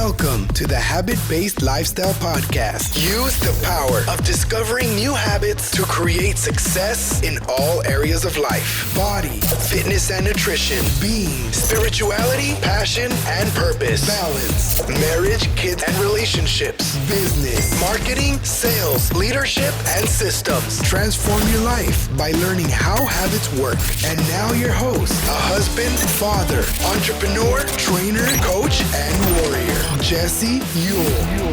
Welcome to the Habit-Based Lifestyle Podcast. Use the power of discovering new habits to create success in all areas of life. Body, fitness and nutrition, being, spirituality, passion and purpose, balance, marriage, kids and relationships, business, marketing, sales, leadership and systems. Transform your life by learning how habits work. And now your host, a husband, father, entrepreneur, trainer, coach, and warrior, Jesse Ewell.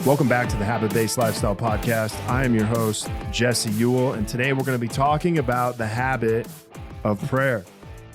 Welcome back to the Habit-Based Lifestyle Podcast. I am your host, Jesse Ewell, and today we're going to be talking about the habit of prayer.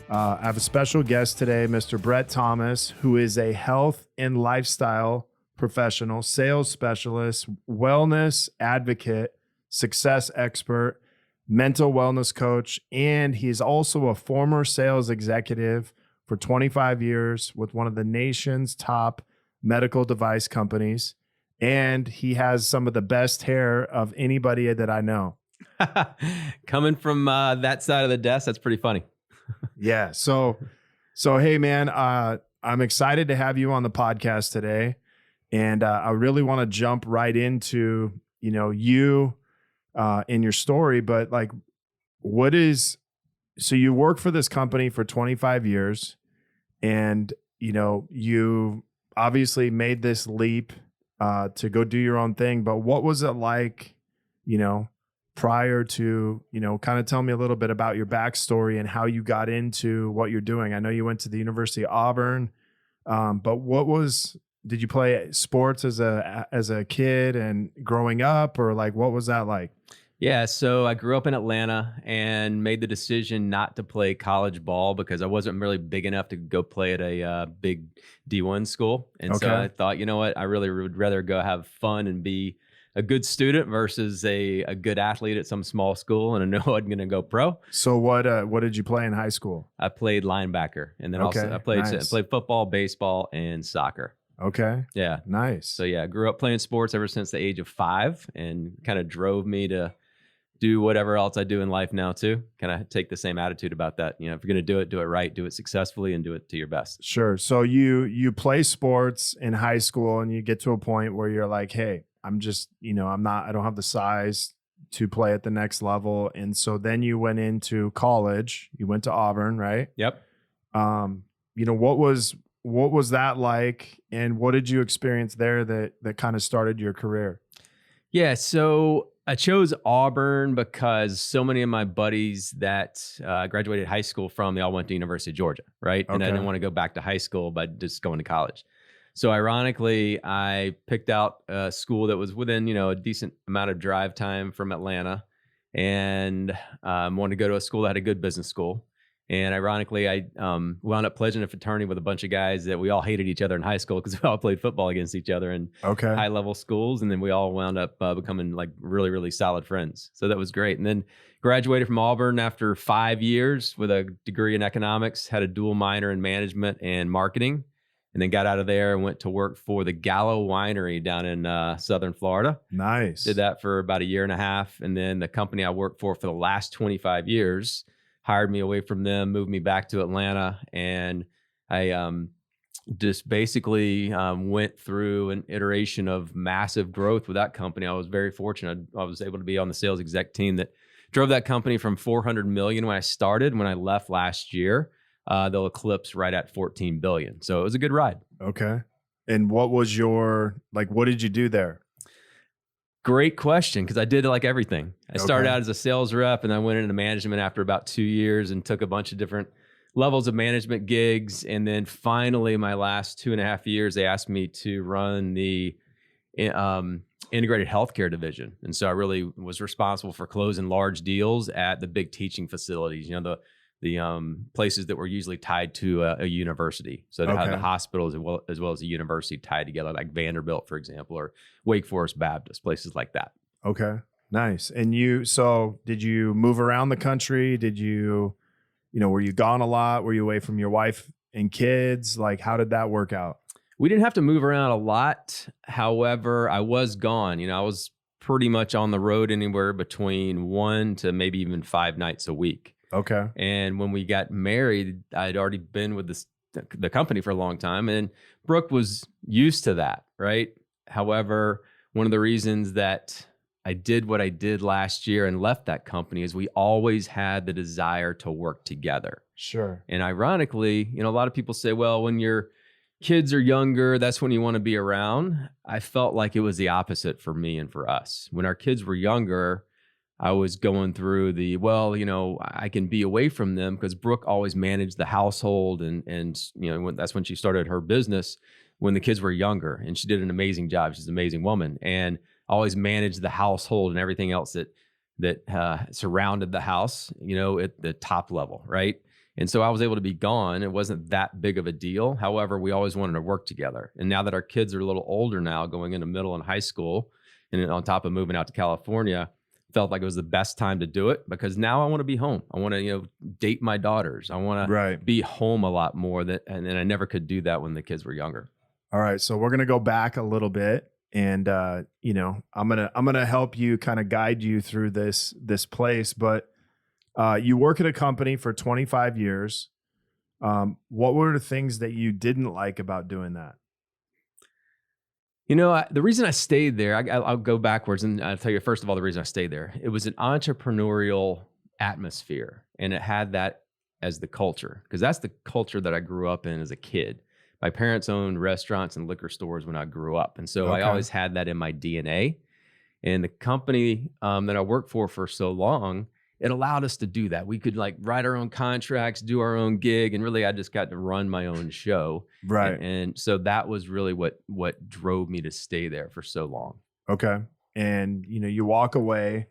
I have a special guest today, Mr. Brett Thomas, who is a health and lifestyle professional, sales specialist, wellness advocate, success expert, mental wellness coach, and he's also a former sales executive for 25 years with one of the nation's top medical device companies. And he has some of the best hair of anybody that I know. Coming from that side of the desk, that's pretty funny. Yeah. So hey, man, I'm excited to have you on the podcast today. And I really want to jump right into, you in your story, but like, so you work for this company for 25 years and, you obviously made this leap to go do your own thing, but what was it like, prior to, kind of tell me a little bit about your backstory and how you got into what you're doing. I know you went to the University of Auburn, but did you play sports as a kid and growing up, or like, what was that like? Yeah, so I grew up in Atlanta and made the decision not to play college ball because I wasn't really big enough to go play at a big D1 school. And so I thought, you know what, I really would rather go have fun and be a good student versus a good athlete at some small school, and I know I'm going to go pro. So what did you play in high school? I played linebacker, and then also I played football, baseball, and soccer. Okay. Yeah. Nice. So yeah, I grew up playing sports ever since the age of 5, and kind of drove me to do whatever else I do in life now too. Kind of take the same attitude about that. If you're going to do it right, do it successfully, and do it to your best. Sure. So you play sports in high school, and you get to a point where you're like, hey, I'm just, I don't have the size to play at the next level. And so then you went into college, you went to Auburn, right? Yep. What was that like? And what did you experience there that kind of started your career? Yeah. So I chose Auburn because so many of my buddies that graduated high school from, they all went to University of Georgia, right? And I didn't want to go back to high school by just going to college. So ironically, I picked out a school that was within, a decent amount of drive time from Atlanta, and wanted to go to a school that had a good business school. And ironically, I wound up pledging a fraternity with a bunch of guys that we all hated each other in high school because we all played football against each other in high-level schools. And then we all wound up becoming like really, really solid friends. So that was great. And then graduated from Auburn after 5 years with a degree in economics, had a dual minor in management and marketing. And then got out of there and went to work for the Gallo Winery down in Southern Florida. Nice. Did that for about a year and a half. And then the company I worked for the last 25 years hired me away from them, moved me back to Atlanta. And I just basically went through an iteration of massive growth with that company. I was very fortunate. I was able to be on the sales exec team that drove that company from $400 million when I started. When I left last year, they'll eclipse right at 14 billion. So it was a good ride. Okay. And what was what did you do there? Great question, because I did like everything. I started out as a sales rep, and I went into management after about 2 years and took a bunch of different levels of management gigs. And then finally, my last 2.5 years, they asked me to run the integrated healthcare division. And so I really was responsible for closing large deals at the big teaching facilities, the places that were usually tied to a university. So to have the hospitals as well as a university tied together, like Vanderbilt, for example, or Wake Forest Baptist, places like that. Okay, nice. And did you move around the country? Did you, were you gone a lot? Were you away from your wife and kids? Like, how did that work out? We didn't have to move around a lot. However, I was gone. I was pretty much on the road anywhere between 1 to maybe even 5 nights a week. Okay. And when we got married, I'd already been with the company for a long time, and Brooke was used to that, right? However, one of the reasons that I did what I did last year and left that company is we always had the desire to work together. Sure. And ironically, a lot of people say, well, when your kids are younger, that's when you want to be around. I felt like it was the opposite for me and for us. When our kids were younger, I was going through I can be away from them because Brooke always managed the household. And that's when she started her business when the kids were younger. And she did an amazing job. She's an amazing woman. And always managed the household and everything else that surrounded the house, at the top level, right? And so I was able to be gone. It wasn't that big of a deal. However, we always wanted to work together. And now that our kids are a little older now, going into middle and high school, and on top of moving out to California, felt like it was the best time to do it because now I want to be home. I want to, date my daughters. I want to be home a lot more and I never could do that when the kids were younger. All right. So we're going to go back a little bit. And I'm gonna help you kind of guide you through this place. But you work at a company for 25 years. What were the things that you didn't like about doing that? The reason I stayed there, I'll go backwards and I'll tell you first of all the reason I stayed there. It was an entrepreneurial atmosphere, and it had that as the culture because that's the culture that I grew up in as a kid. My parents owned restaurants and liquor stores when I grew up. And so I always had that in my DNA. And the company that I worked for so long, it allowed us to do that. We could write our own contracts, do our own gig. And really, I just got to run my own show. Right. And so that was really what drove me to stay there for so long. Okay. And, you walk away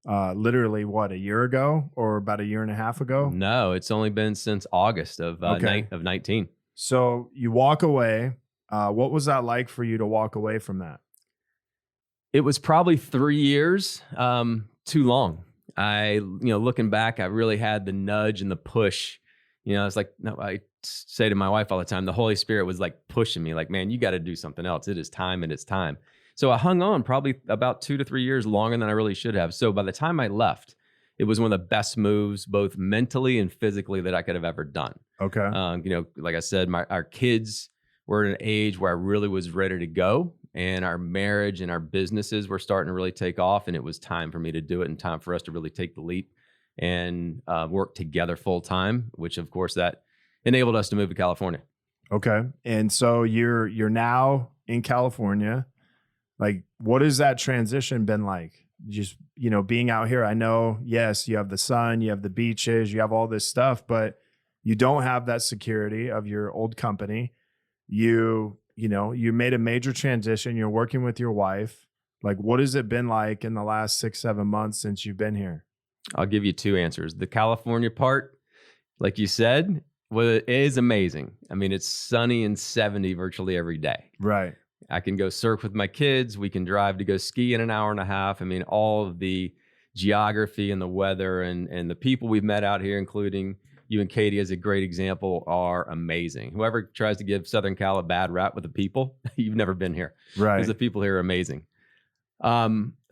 literally a year ago or about a year and a half ago? No, it's only been since August of 19. So you walk away. What was that like for you to walk away from that? It was probably 3 years, too long. Looking back, I really had the nudge and the push. It's like, no, I say to my wife all the time, the Holy Spirit was pushing me, man, you got to do something else. It is time and it's time. So I hung on probably about 2 to 3 years longer than I really should have. So by the time I left, it was one of the best moves, both mentally and physically, that I could have ever done. Okay. Like I said, our kids were at an age where I really was ready to go, and our marriage and our businesses were starting to really take off, and it was time for me to do it and time for us to really take the leap and work together full time, which of course that enabled us to move to California. Okay. And so you're now in California. What has that transition been like? Just, being out here, I know, yes, you have the sun, you have the beaches, you have all this stuff, but you don't have that security of your old company. You made a major transition. You're working with your wife. What has it been like in the last 6-7 months since you've been here? I'll give you 2 answers. The California part, like you said, it is amazing. I mean, it's sunny and 70 virtually every day. Right. I can go surf with my kids. We can drive to go ski in an hour and a half. I mean, all of the geography and the weather and the people we've met out here, including you and Katie as a great example, are amazing. Whoever tries to give Southern Cal a bad rap with the people, you've never been here. Right. Because the people here are amazing.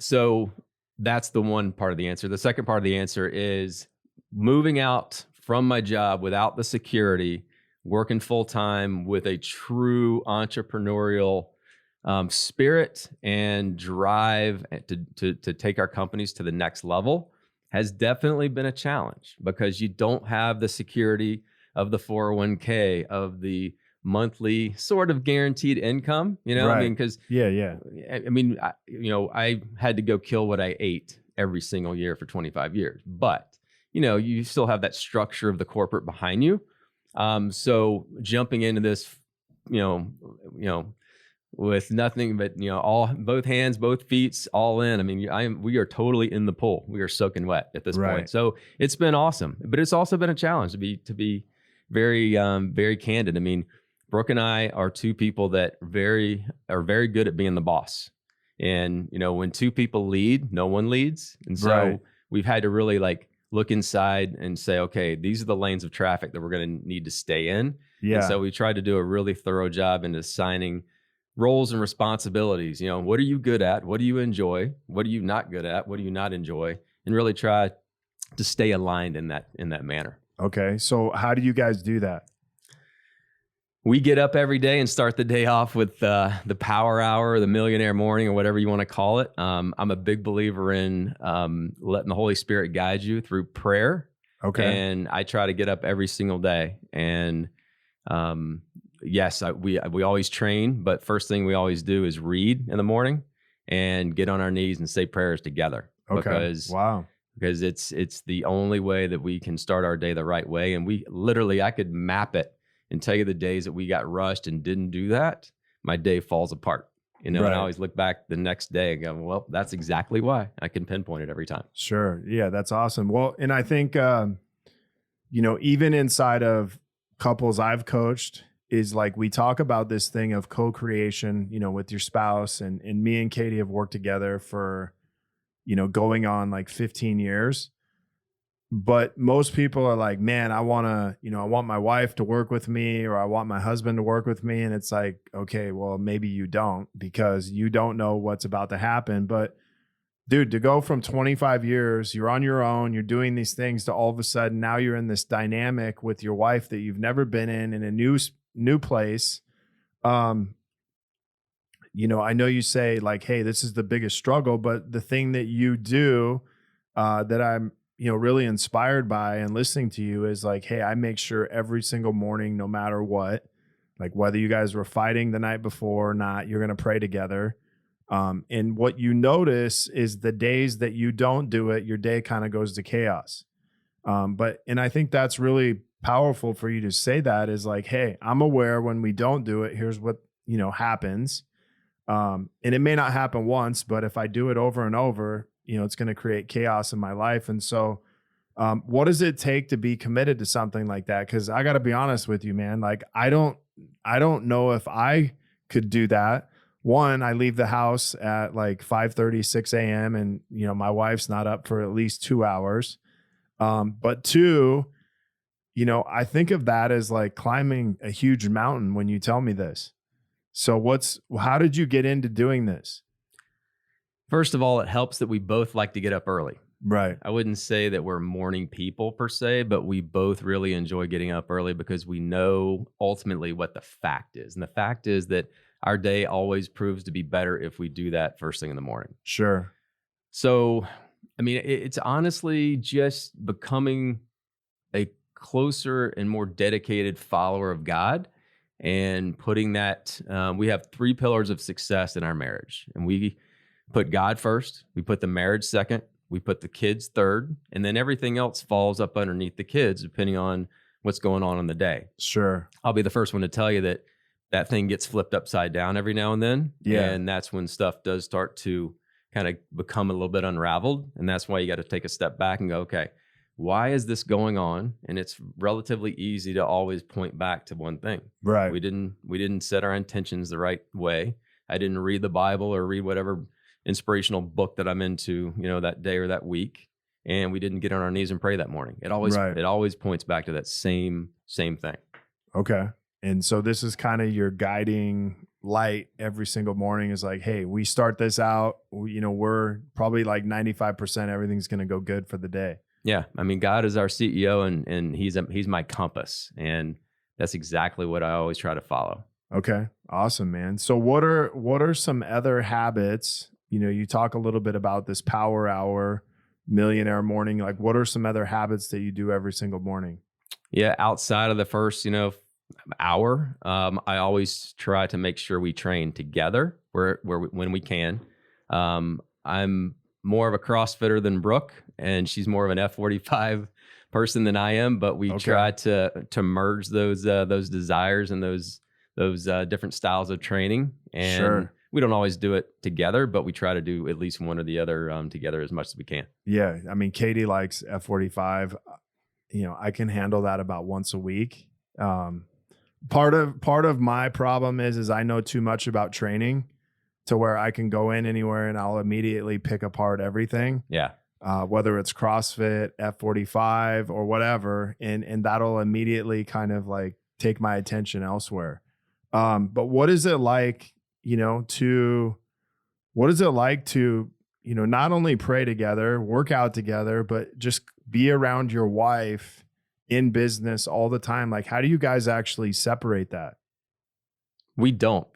So that's the one part of the answer. The second part of the answer is moving out from my job without the security, working full time with a true entrepreneurial spirit and drive to take our companies to the next level has definitely been a challenge because you don't have the security of the 401k, of the monthly sort of guaranteed income, Right. I mean, because I had to go kill what I ate every single year for 25 years, but you still have that structure of the corporate behind you. So jumping into this, with nothing but both hands, both feet, all in. I mean, we are totally in the pool. We are soaking wet at this point. So it's been awesome, but it's also been a challenge to be very very candid. I mean, Brooke and I are 2 people that are very good at being the boss. And when 2 people lead, no one leads. And so we've had to really look inside and say, okay, these are the lanes of traffic that we're going to need to stay in. Yeah. And so we tried to do a really thorough job in assigning roles and responsibilities. What are you good at? What do you enjoy? What are you not good at? What do you not enjoy? And really try to stay aligned in that manner. Okay. So how do you guys do that? We get up every day and start the day off with the power hour, the millionaire morning, or whatever you want to call it. I'm a big believer in letting the Holy Spirit guide you through prayer. Okay. And I try to get up every single day. And yes, we always train, but first thing we always do is read in the morning and get on our knees and say prayers together. Okay. Because it's the only way that we can start our day the right way. And I could map it and tell you the days that we got rushed and didn't do that, my day falls apart. And I always look back the next day and go, well, that's exactly why. I can pinpoint it every time. Sure. Yeah, that's awesome. Well, and I think, even inside of couples I've coached is like, we talk about this thing of co-creation, with your spouse, and me and Katie have worked together for, going on like 15 years. But most people are like, man, I want my wife to work with me, or I want my husband to work with me. And it's like, okay, well, maybe you don't, because you don't know what's about to happen. But dude, to go from 25 years, you're on your own, you're doing these things, to all of a sudden now you're in this dynamic with your wife that you've never been in a new place. I know you say like, hey, this is the biggest struggle, but the thing that you do that I'm really inspired by and listening to you is like, hey, I make sure every single morning, no matter what, like whether you guys were fighting the night before or not, you're going to pray together. And what you notice is the days that you don't do it, your day kind of goes to chaos. And I think that's really powerful for you to say that, is like, hey, I'm aware when we don't do it, here's what, happens. And it may not happen once, but if I do it over and over, it's going to create chaos in my life. And so, what does it take to be committed to something like that? Cause I got to be honest with you, man. Like, I don't know if I could do that. One, I leave the house at like 5:30, 6 a.m. and, my wife's not up for at least 2 hours. But two, I think of that as like climbing a huge mountain when you tell me this. So how did you get into doing this? First of all, it helps that we both like to get up early. Right. I wouldn't say that we're morning people per se, but we both really enjoy getting up early because we know ultimately what the fact is. And the fact is that our day always proves to be better if we do that first thing in the morning. Sure. So, it's honestly just becoming a closer and more dedicated follower of God, and putting that, we have 3 pillars of success in our marriage, and we put God first, we put the marriage second, we put the kids third, and then everything else falls up underneath the kids, depending on what's going on in the day. Sure. I'll be the first one to tell you that thing gets flipped upside down every now and then. Yeah. And that's when stuff does start to kind of become a little bit unraveled. And that's why you got to take a step back and go, okay, why is this going on? And it's relatively easy to always point back to one thing. Right. We didn't set our intentions the right way. I didn't read the Bible or read whatever inspirational book that I'm into, that day or that week. And we didn't get on our knees and pray that morning. It always points back to that same thing. Okay. And so this is kind of your guiding light every single morning, is like, hey, we start this out, we're probably like 95% everything's going to go good for the day. Yeah. God is our CEO, and he's my compass. And that's exactly what I always try to follow. Okay. Awesome, man. So what are some other habits? You talk a little bit about this power hour, millionaire morning. Like, what are some other habits that you do every single morning? Yeah. Outside of the first, hour, I always try to make sure we train together when we can. I'm more of a CrossFitter than Brooke, and she's more of an F45 person than I am, but we try to merge those desires and those different styles of training. And sure. We don't always do it together, but we try to do at least one or the other together as much as we can. Yeah. Katie likes F45. I can handle that about once a week. Part of my problem is I know too much about training to where I can go in anywhere and I'll immediately pick apart everything. Yeah. Whether it's CrossFit, F45 or whatever. And that'll immediately kind of like take my attention elsewhere. But what is it like, to not only pray together, work out together, but just be around your wife in business all the time? Like, how do you guys actually separate that? We don't.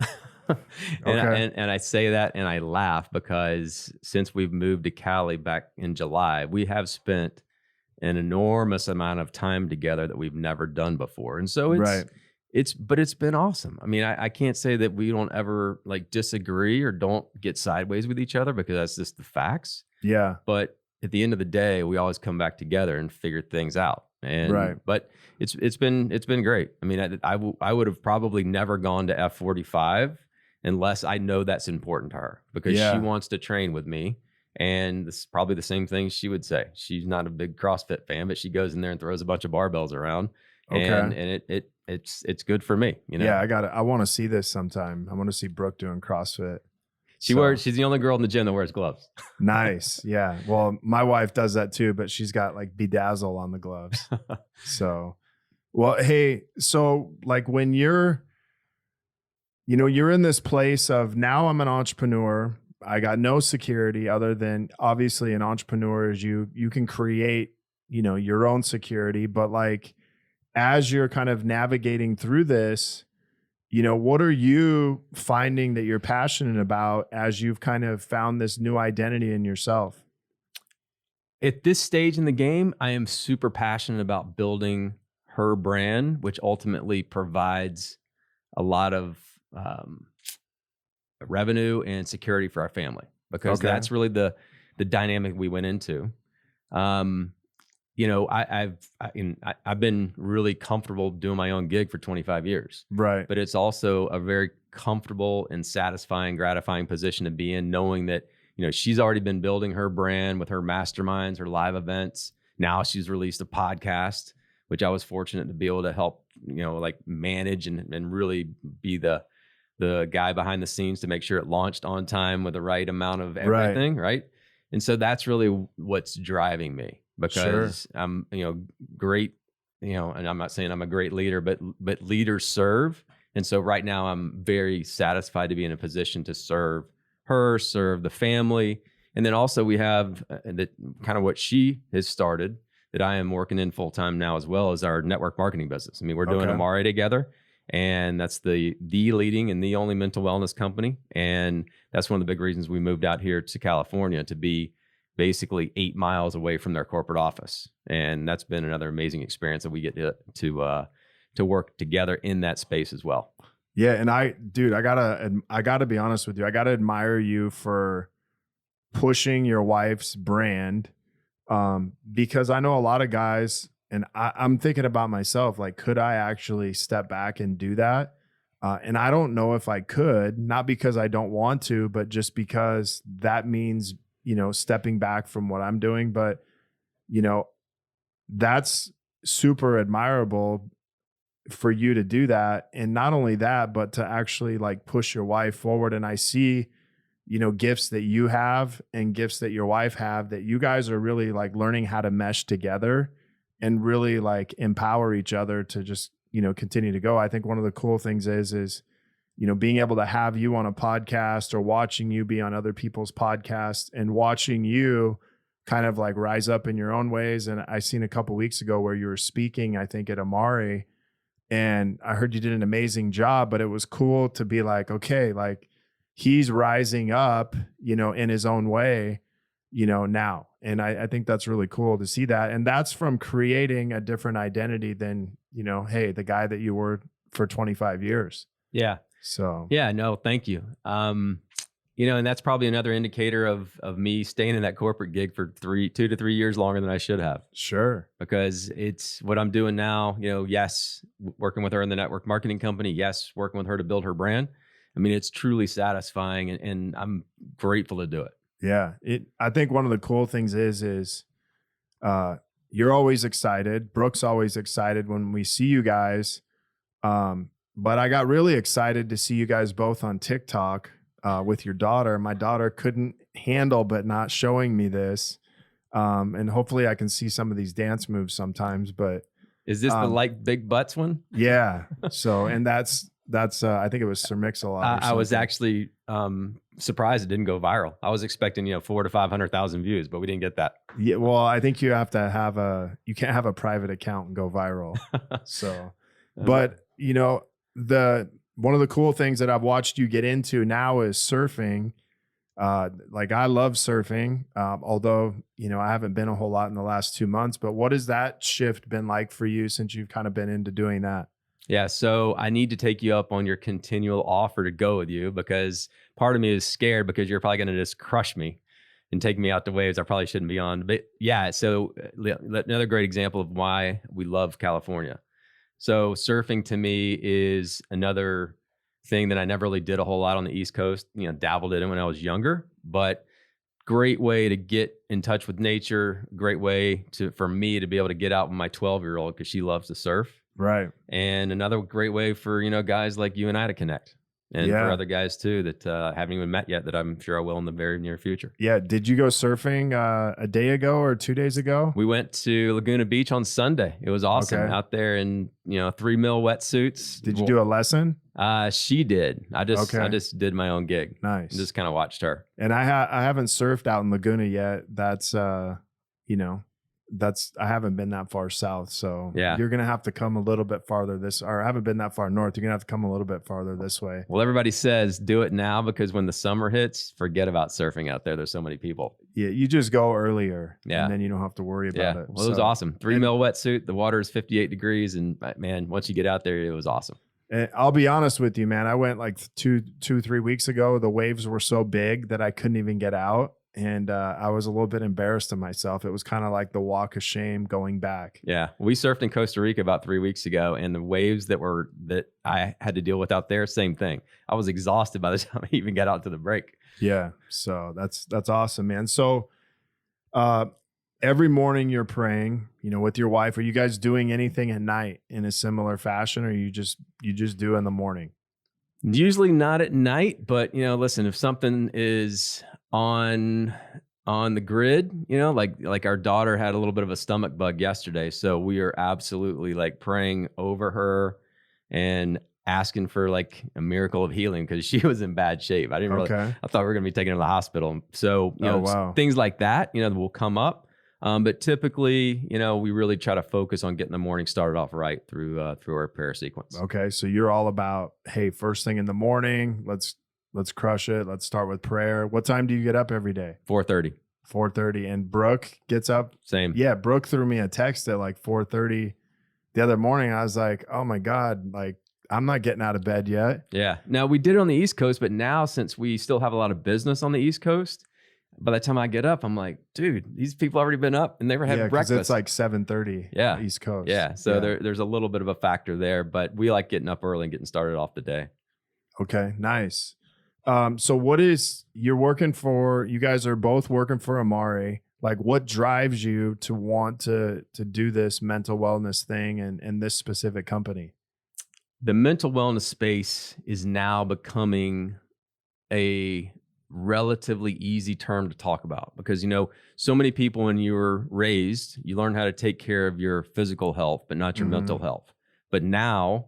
Okay. And I say that and I laugh because since we've moved to Cali back in July, we have spent an enormous amount of time together that we've never done before. And so Right. it's been awesome. I mean, I can't say that we don't ever like disagree or don't get sideways with each other because that's just the facts. Yeah. But at the end of the day, we always come back together and figure things out. And Right. but it's been great. I mean, I would have probably never gone to F45 unless I know that's important to her because Yeah. she wants to train with me. And this is probably the same thing she would say. She's not a big CrossFit fan, but she goes in there and throws a bunch of barbells around. Okay. And it's good for me, you know. Yeah, I want to see this sometime. I want to see Brooke doing CrossFit. She's the only girl in the gym that wears gloves. Nice. Yeah. Well, my wife does that too, but she's got like bedazzle on the gloves. So, well, hey, so like when you're in this place of now I'm an entrepreneur, I got no security other than obviously an entrepreneur is you can create, your own security, but like as you're kind of navigating through this, what are you finding that you're passionate about as you've kind of found this new identity in yourself? At this stage in the game, I am super passionate about building her brand, which ultimately provides a lot of revenue and security for our family, because that's really the dynamic we went into. I've been really comfortable doing my own gig for 25 years. Right. But it's also a very comfortable and satisfying, gratifying position to be in, knowing that, she's already been building her brand with her masterminds, her live events. Now she's released a podcast, which I was fortunate to be able to help, like manage and really be the guy behind the scenes to make sure it launched on time with the right amount of everything. Right. And so that's really what's driving me. Because I'm, great, and I'm not saying I'm a great leader, but leaders serve. And so right now I'm very satisfied to be in a position to serve her, serve the family. And then also we have that kind of what she has started that I am working in full time now as well as our network marketing business. I mean, we're doing Amare together, and that's the leading and the only mental wellness company. And that's one of the big reasons we moved out here to California, to be basically 8 miles away from their corporate office. And that's been another amazing experience that we get to work together in that space as well. Yeah. And I gotta be honest with you. I gotta admire you for pushing your wife's brand. Because I know a lot of guys, and I'm thinking about myself, like, could I actually step back and do that? And I don't know if I could, not because I don't want to, but just because that means, stepping back from what I'm doing. But, that's super admirable for you to do that. And not only that, but to actually like push your wife forward. And I see, gifts that you have and gifts that your wife have, that you guys are really like learning how to mesh together and really like empower each other to just, continue to go. I think one of the cool things is, being able to have you on a podcast or watching you be on other people's podcasts and watching you kind of like rise up in your own ways. And I seen a couple weeks ago where you were speaking, I think at Amare, and I heard you did an amazing job, but it was cool to be like, okay, like he's rising up, in his own way, now. And I think that's really cool to see that. And that's from creating a different identity than, hey, the guy that you were for 25 years. Yeah. So, yeah, no, thank you. And that's probably another indicator of me staying in that corporate gig for 2 to 3 years longer than I should have. Sure. Because it's what I'm doing now, yes, working with her in the network marketing company. Yes, working with her to build her brand. I mean, it's truly satisfying, and I'm grateful to do it. Yeah. I think one of the cool things is you're always excited. Brooke's always excited when we see you guys. But I got really excited to see you guys both on TikTok with your daughter. My daughter couldn't handle but not showing me this. And hopefully I can see some of these dance moves sometimes. But is this the like big butts one? Yeah. So, and that's I think it was Sir Mix-a-Lot. I was actually surprised it didn't go viral. I was expecting, 400 to 500,000 views, but we didn't get that. Yeah, well, I think you have to have you can't have a private account and go viral. So, but one of the cool things that I've watched you get into now is surfing. Like I love surfing, although, I haven't been a whole lot in the last 2 months, but what has that shift been like for you since you've kind of been into doing that? Yeah. So I need to take you up on your continual offer to go with you, because part of me is scared because you're probably going to just crush me and take me out to waves I probably shouldn't be on. But yeah, so another great example of why we love California. So surfing to me is another thing that I never really did a whole lot on the East Coast, dabbled in it when I was younger, but great way to get in touch with nature. Great way for me to be able to get out with my 12-year-old because she loves to surf. Right. And another great way for, guys like you and I to connect. And for other guys too that haven't even met yet, that I'm sure I will in the very near future. Yeah. Did you go surfing a day ago or 2 days ago? We went to Laguna Beach on Sunday. It was awesome out there in 3 mil wetsuits. Did you do a lesson? She did. I just did my own gig. Nice. And just kind of watched her. And I haven't surfed out in Laguna yet. That's I haven't been that far south. So you're going to have to come a little bit farther or I haven't been that far north. You're going to have to come a little bit farther this way. Well, everybody says do it now because when the summer hits, forget about surfing out there. There's so many people. Yeah. You just go earlier. Yeah. And then you don't have to worry about it. Well, it was awesome. 3 mil wetsuit. The water is 58 degrees. And man, once you get out there, it was awesome. And I'll be honest with you, man. I went like 3 weeks ago. The waves were so big that I couldn't even get out. And I was a little bit embarrassed of myself. It was kind of like the walk of shame going back. Yeah. We surfed in Costa Rica about 3 weeks ago, and the waves that I had to deal with out there, same thing. I was exhausted by the time I even got out to the break. Yeah. So that's awesome, man. So every morning you're praying, with your wife. Are you guys doing anything at night in a similar fashion, or you just do in the morning? Usually not at night, but listen, if something is on the grid, like our daughter had a little bit of a stomach bug yesterday, so we are absolutely like praying over her and asking for like a miracle of healing because she was in bad shape. I thought we were gonna be taking her to the hospital. So things like that will come up. But typically, we really try to focus on getting the morning started off right through our prayer sequence. Okay. So you're all about, hey, first thing in the morning, let's crush it. Let's start with prayer. What time do you get up every day? 4:30. 4:30. And Brooke gets up. Same. Yeah. Brooke threw me a text at like 4:30 the other morning. I was like, oh my God, like I'm not getting out of bed yet. Yeah. Now we did it on the East Coast, but now since we still have a lot of business on the East Coast, by the time I get up, I'm like, dude, these people already been up and never had breakfast. It's like 7:30 East Coast. Yeah. So there's a little bit of a factor there, but we like getting up early and getting started off the day. Okay, nice. So you guys are both working for Amare. Like what drives you to want to do this mental wellness thing and this specific company? The mental wellness space is now becoming a relatively easy term to talk about because, so many people when you were raised, you learn how to take care of your physical health, but not your mental health. But now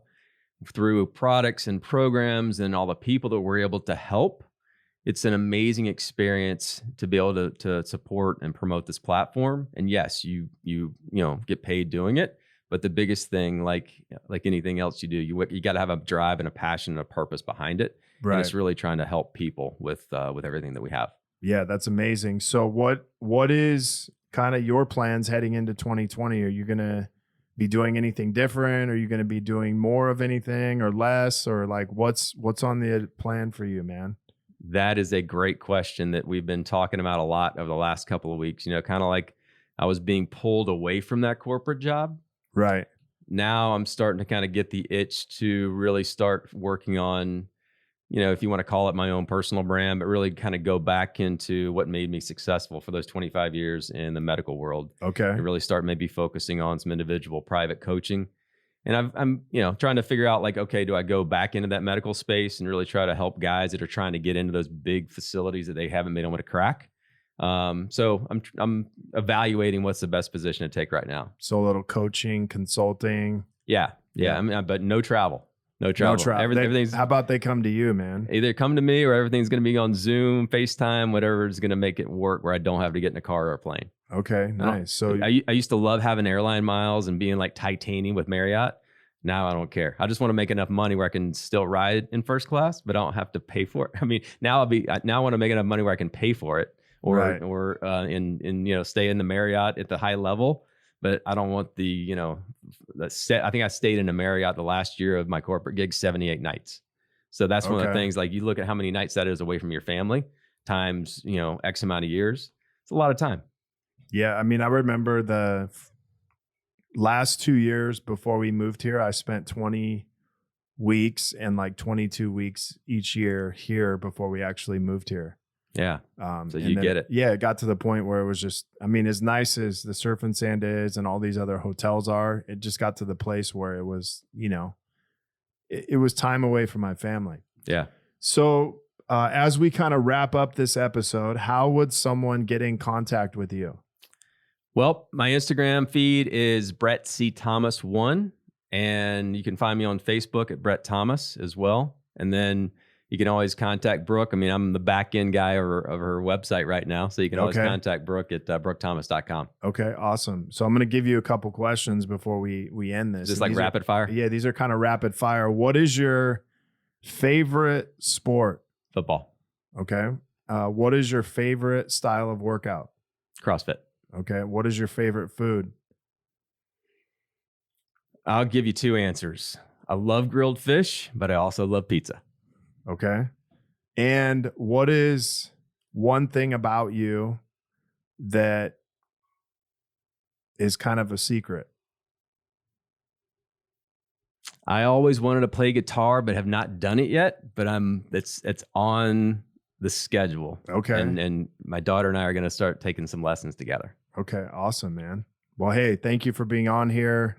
through products and programs and all the people that we're able to help, it's an amazing experience to be able to support and promote this platform. And yes, you get paid doing it. But the biggest thing, like anything else you do, you got to have a drive and a passion and a purpose behind it. Right. And it's really trying to help people with everything that we have. Yeah, that's amazing. So what is kind of your plans heading into 2020? Are you going to be doing anything different? Are you going to be doing more of anything or less? Or like what's on the plan for you, man? That is a great question that we've been talking about a lot over the last couple of weeks. Kind of like I was being pulled away from that corporate job. Right. Now I'm starting to kind of get the itch to really start working on, if you want to call it my own personal brand, but really kind of go back into what made me successful for those 25 years in the medical world. Okay. And really start maybe focusing on some individual private coaching. And I'm trying to figure out like, okay, do I go back into that medical space and really try to help guys that are trying to get into those big facilities that they haven't been able to crack? So I'm evaluating what's the best position to take right now. So a little coaching, consulting. Yeah. I mean, but no travel. No travel. No travel. Everything's How about they come to you, man? either come to me or everything's going to be on Zoom, FaceTime, whatever is going to make it work where I don't have to get in a car or a plane. Okay, nice. So I used to love having airline miles and being like titanium with Marriott. Now I don't care. I just want to make enough money where I can still ride in first class, but I don't have to pay for it. I mean, now I want to make enough money where I can pay for it, or Right. or stay in the Marriott at the high level. But I don't want I think I stayed in a Marriott the last year of my corporate gig 78 nights. So that's one of the Okay. things. Like you look at how many nights that is away from your family times X amount of years. It's a lot of time. yeah, I mean, I remember the last 2 years before we moved here, I spent 20 weeks and like 22 weeks each year here before we actually moved here. Yeah. So you and get it. Yeah, it got to the point where it was just, I mean, as nice as the Surf and Sand is and all these other hotels are, it just got to the place where it was, it was time away from my family. Yeah. So as we kind of wrap up this episode, how would someone get in contact with you? Well, my Instagram feed is Brett C. Thomas 1, and you can find me on Facebook at Brett Thomas as well. And then you can always contact Brooke. I mean, I'm the back end guy of her website right now, so you can always contact Brooke at brookethomas.com. Okay, awesome. So I'm going to give you a couple questions before we end this. Just like rapid fire? Yeah, these are kind of rapid fire. What is your favorite sport? Football. Okay. What is your favorite style of workout? CrossFit. Okay. What is your favorite food? I'll give you two answers. I love grilled fish, but I also love pizza. Okay. And what is one thing about you that is kind of a secret? I always wanted to play guitar, but have not done it yet. But it's on the schedule. Okay. And my daughter and I are going to start taking some lessons together. Okay. Awesome, man. Well, hey, thank you for being on here.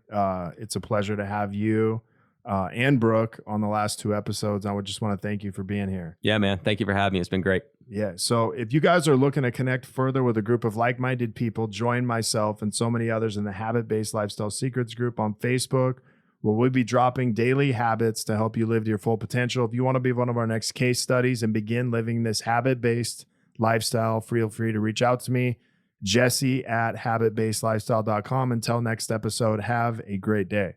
It's a pleasure to have you and Brooke on the last two episodes. I would just want to thank you for being here. Yeah, man. Thank you for having me. It's been great. Yeah. So if you guys are looking to connect further with a group of like-minded people, join myself and so many others in the Habit-Based Lifestyle Secrets group on Facebook, where we'll be dropping daily habits to help you live to your full potential. If you want to be one of our next case studies and begin living this habit-based lifestyle, feel free to reach out to me, Jesse at habitbasedlifestyle.com. Until next episode, have a great day.